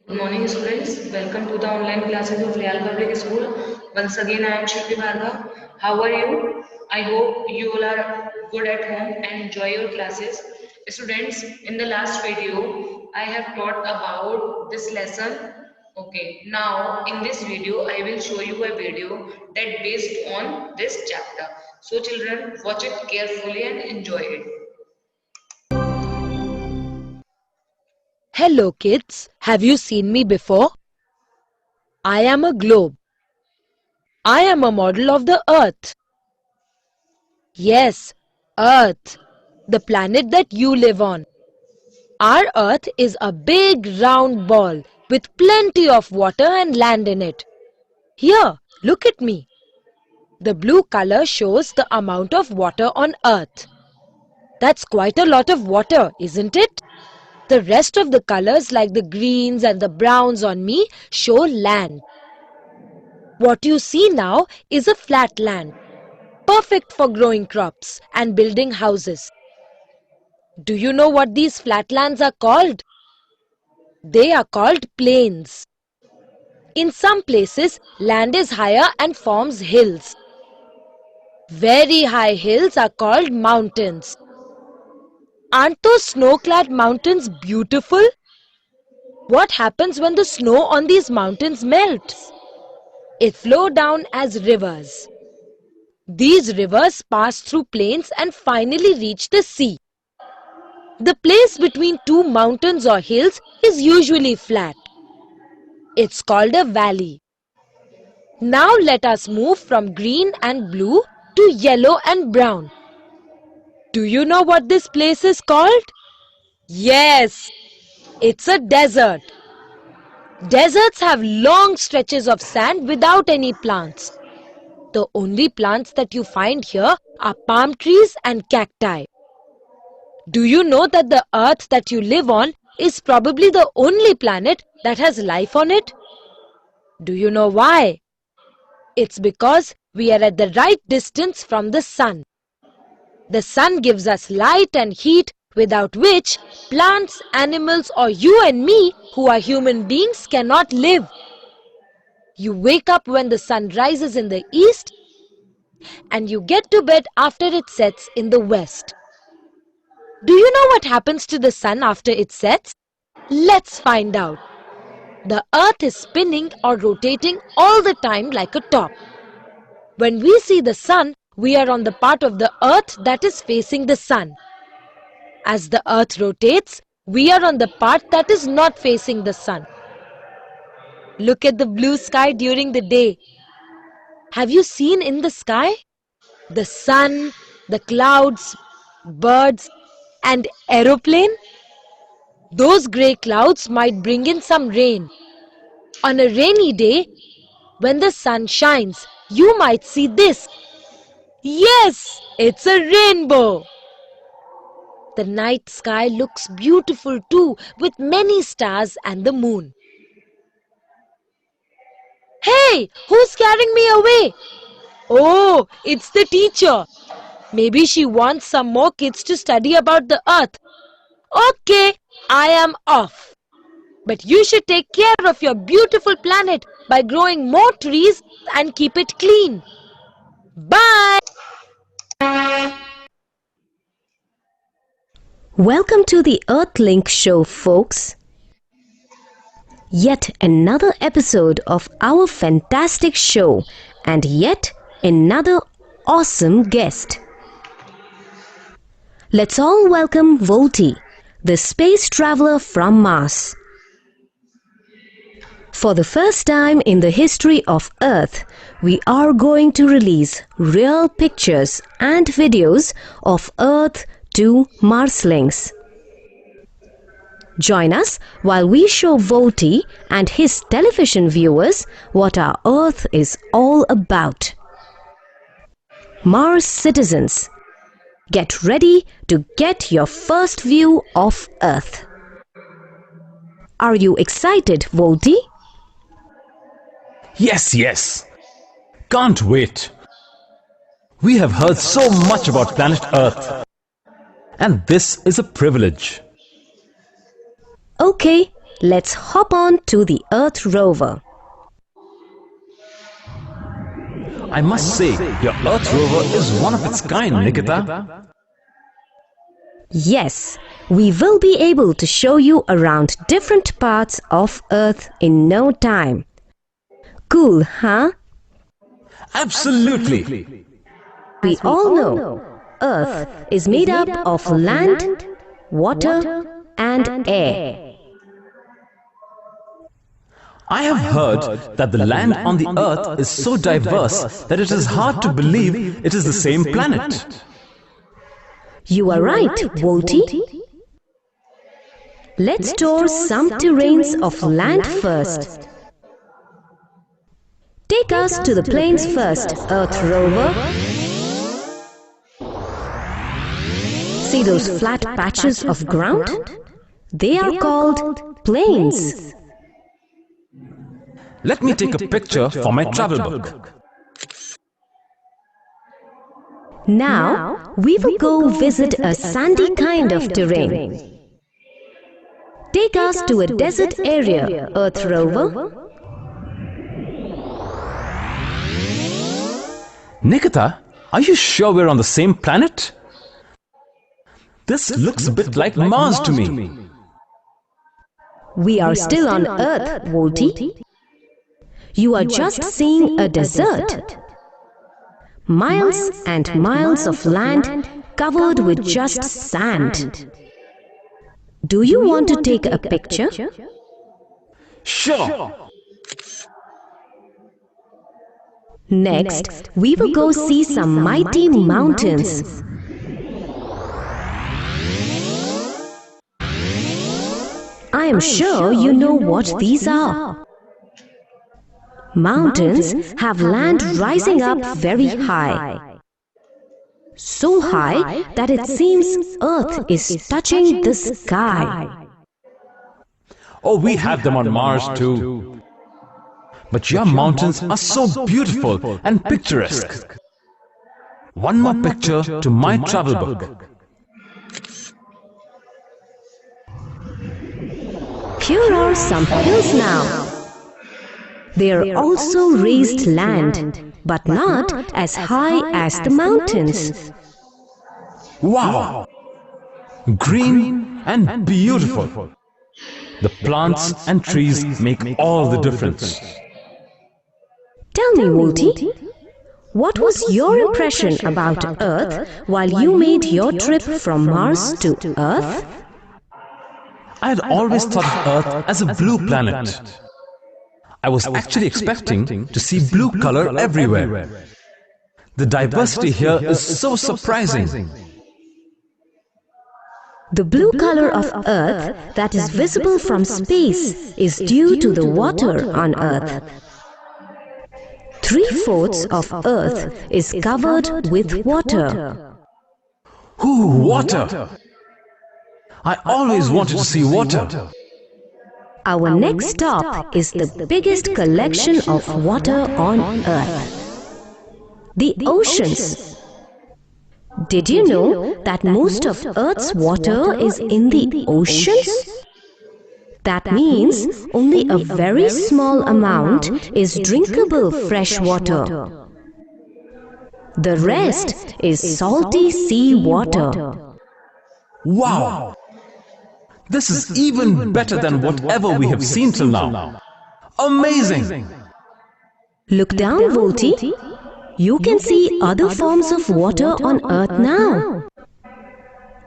Good morning, students. Welcome to the online classes of Real Public School. Once again, I am Shilpi Bhargav. How are you? I hope you all are good at home and enjoy your classes. Students, in the last video, I have taught about this lesson. Okay, now in this video, I will show you a video that based on this chapter. So, children, watch it carefully and enjoy it. Hello kids, have you seen me before? I am a globe. I am a model of the Earth. Yes, Earth, the planet that you live on. Our Earth is a big round ball with plenty of water and land in it. Here, look at me. The blue color shows the amount of water on Earth. That's quite a lot of water, isn't it? The rest of the colors like the greens and the browns on me show land. What you see now is a flat land, perfect for growing crops and building houses. Do you know what these flatlands are called? They are called plains. In some places, land is higher and forms hills. Very high hills are called mountains. Aren't those snow-clad mountains beautiful? What happens when the snow on these mountains melts? It flows down as rivers. These rivers pass through plains and finally reach the sea. The place between two mountains or hills is usually flat. It's called a valley. Now let us move from green and blue to yellow and brown. Do you know what this place is called? Yes, it's a desert. Deserts have long stretches of sand without any plants. The only plants that you find here are palm trees and cacti. Do you know that the earth that you live on is probably the only planet that has life on it? Do you know why? It's because we are at the right distance from the sun. The sun gives us light and heat without which plants, animals or you and me who are human beings cannot live. You wake up when the sun rises in the east and you get to bed after it sets in the west. Do you know what happens to the sun after it sets? Let's find out. The earth is spinning or rotating all the time like a top. When we see the sun, we are on the part of the earth that is facing the sun. As the earth rotates, we are on the part that is not facing the sun. Look at the blue sky during the day. Have you seen in the sky? The sun, the clouds, birds, and aeroplane? Those grey clouds might bring in some rain. On a rainy day, when the sun shines, you might see this. Yes, it's a rainbow. The night sky looks beautiful too, with many stars and the moon. Hey, who's carrying me away? Oh, it's the teacher. Maybe she wants some more kids to study about the earth. Okay, I am off. But you should take care of your beautiful planet by growing more trees and keep it clean. Bye! Welcome to the Earthlink Show, folks. Yet another episode of our fantastic show and yet another awesome guest. Let's all welcome Volti, the space traveler from Mars. For the first time in the history of Earth, we are going to release real pictures and videos of Earth to Marslings. Join us while we show Volti and his television viewers what our Earth is all about. Mars citizens, get ready to get your first view of Earth. Are you excited, Volti? Yes. Can't wait. We have heard so much about planet Earth. And this is a privilege. Okay, let's hop on to the Earth rover. I must say, your Earth rover is one of its kind, Nikita. Yes, we will be able to show you around different parts of Earth in no time. Cool, huh? Absolutely. We all know Earth is made up of land, water, and air. I have heard that the land on the Earth is so diverse that it is hard to believe it is the same planet. You are right, Volty. Let's tour some terrains of land first. Take us to the plains first, Earth rover. See those flat patches of ground? They are called plains. Let me take a picture for my travel book. Now, we will go visit a sandy kind of terrain. Take us to a desert area, Earth rover. Nikita, are you sure we're on the same planet? This looks a bit like Mars to me. We are still on Earth, Volty. You are just seeing a desert. Miles and miles of land covered with just sand. Do you want to take a picture? Sure. Next, we will go see some mighty mountains. I am sure you know what these are. Mountains have land rising up very high. So high that it seems Earth is touching the sky. Oh, we have them on Mars too. But your mountains are so beautiful and picturesque. One more picture to my travel book. Here are some hills now. They are also raised land, but not as high as the mountains. Wow! Green and beautiful. The plants and trees make all the difference. Tell me, Volty, what was your impression about Earth while you made your trip from Mars to Earth? I had always thought of Earth as a blue planet. I was actually expecting to see blue color everywhere. The diversity here is so surprising. The blue color of Earth that is visible from space is due to the water on Earth. 3/4 of Earth is covered with water. Ooh, water! I always wanted to see water. Our next stop is the biggest collection of water on Earth. The oceans. Did you know that most of Earth's water is in the oceans? That means only a very small amount is drinkable fresh water. The rest is salty sea water. Wow! This is even better than whatever we have seen till now. Amazing! Look down, Volty. You can see other forms of water on Earth now.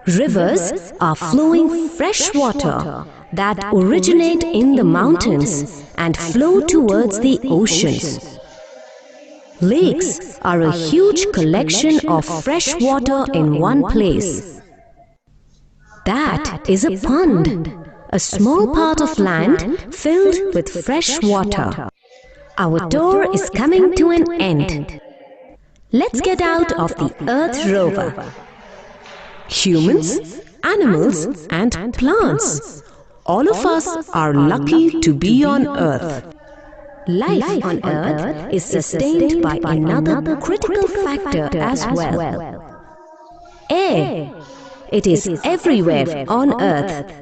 Rivers are flowing fresh water that originate in the mountains and flow towards the oceans. Lakes are a huge collection of fresh water in one place. That is a pond, a small part of land filled with fresh water. Our tour is coming to an end. Let's get out of the Earth rover. Humans, animals, and plants. All of us are lucky to be on Earth. Life on Earth is sustained by another critical factor as well. Air. It is everywhere on Earth.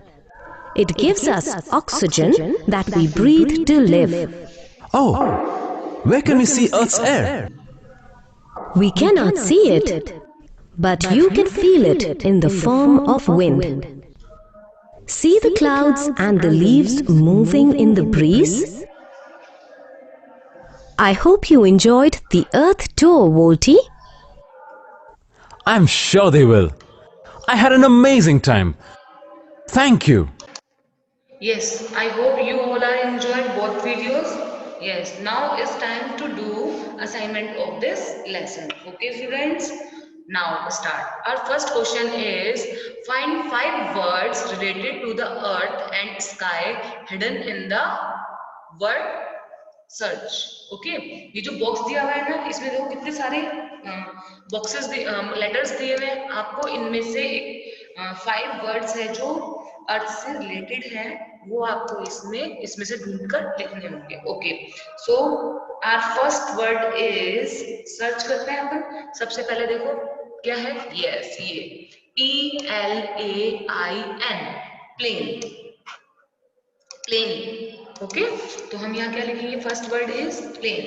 It gives us oxygen that we breathe to live. Oh, where can we see Earth's air? We cannot see it, but you can feel it in the form of wind. See the clouds and the leaves moving in the breeze? I hope you enjoyed the Earth tour, Volty. I'm sure they will. I had an amazing time. Thank you. Yes, I hope you all are enjoyed both videos. Yes, now it's time to do assignment of this lesson. Okay, students? Now start. Our first question is find 5 words related to the earth and sky hidden in the word search okay ये जो box दिया हुआ है ना इसमें देखो कितने सारे बॉक्सेस लेटर्स दिए हुए हैं आपको इनमें से एक 5 वर्ड्स है जो अर्थ से रिलेटेड है वो आपको इसमें से ढूंढकर लिखने होंगे okay so our first word is search करते हैं अपन सबसे पहले देखो क्या है यस ये PLAIN प्लेन प्लेन ओके तो हम यहाँ क्या लिखेंगे first word is plain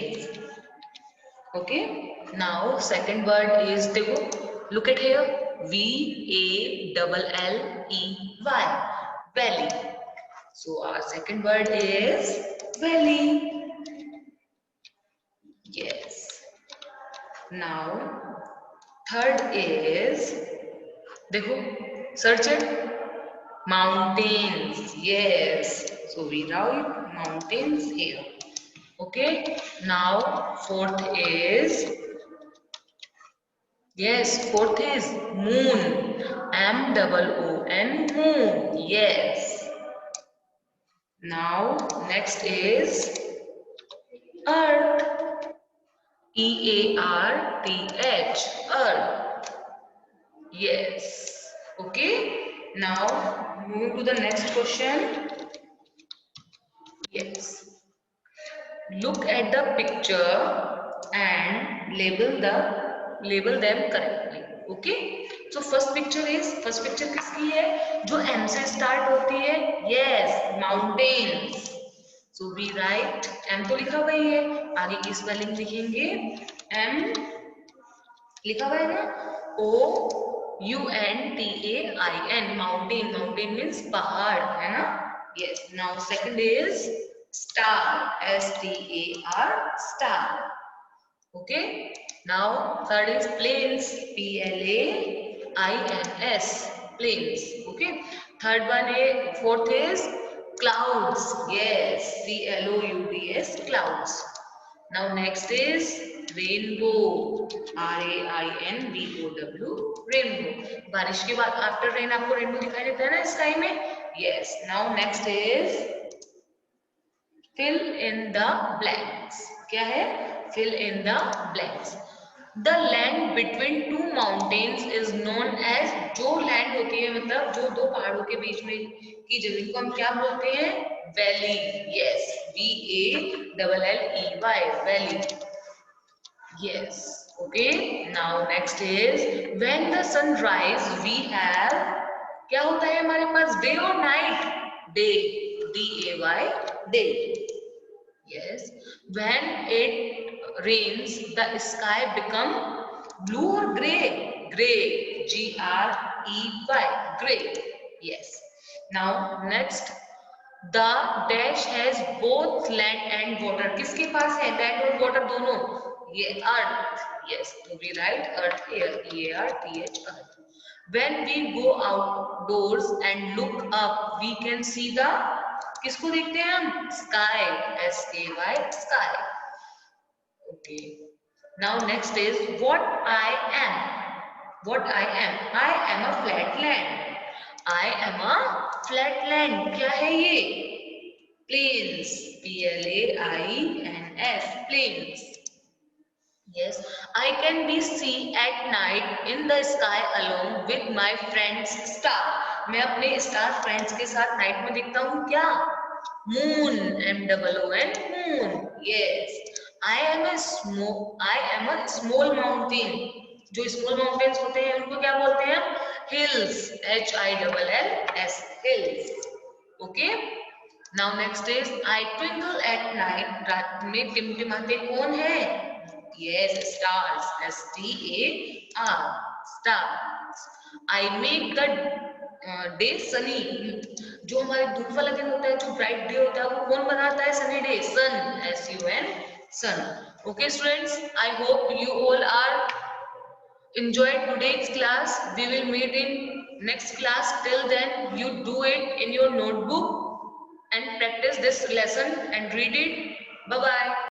okay now second word is देखो look at here VALLEY valley so our second word is valley yes now third is देखो search it mountains yes so we write mountains here okay now fourth is moon MOON moon yes now next is earth EARTH earth yes okay now moving to the next question yes look at the picture and label them correctly okay so first picture किसकी है जो M से start होती है yes mountains so we write M तो लिखा हुआ ही है आगे की स्पेलिंग लिखेंगे M लिखा हुआ है ना OUNTAIN mountain means पहाड़ है ना yes now second is star STAR star okay now third is plains PLAINS plains okay fourth is clouds yes CLOUDS clouds now next is rainbow RAINBOW rainbow बारिश के बाद आफ्टर रेन आपको rainbow दिखाई देता है ना स्काई में yes now next is fill in the blanks क्या है fill in the blanks the land between two mountains is known as जो land होती है मतलब जो दो पहाड़ों के बीच में की जमीन को हम क्या बोलते हैं valley yes VALLEY valley yes okay now next is when the sun rise we have क्या होता है हमारे पास day और night day DAY day yes when it rains the sky become blue or gray GREY gray yes now next the dash has both land and water किसके पास है land और water दोनों ये earth yes so we write earth here EARTH earth when we go outdoors and look up we can see the किसको देखते हैं हम sky SKY sky okay now next is what I am I am a flat land I am a flat land क्या है ये plains PLAINS plains yes I can be seen at night in the sky along with my friends star मैं अपने star friends के साथ night में दिखता हूँ क्या moon MOON moon yes I am a small mountain जो small mountains होते हैं उनको क्या बोलते हैं hills HILLS hills Okay. Now next is I twinkle at night. रात में टिमटिमाते कौन है? Yes, stars. STAR. Stars. I make the day sunny. जो हमारे धूप वाला दिन होता है, जो ब्राइट डे होता है, वो कौन बनाता है sunny day? Sun. SUN. Sun. Okay, students. I hope you all are enjoyed today's class. We will meet in next class. Till then, you do it in your notebook and practice this lesson and read it. Bye bye.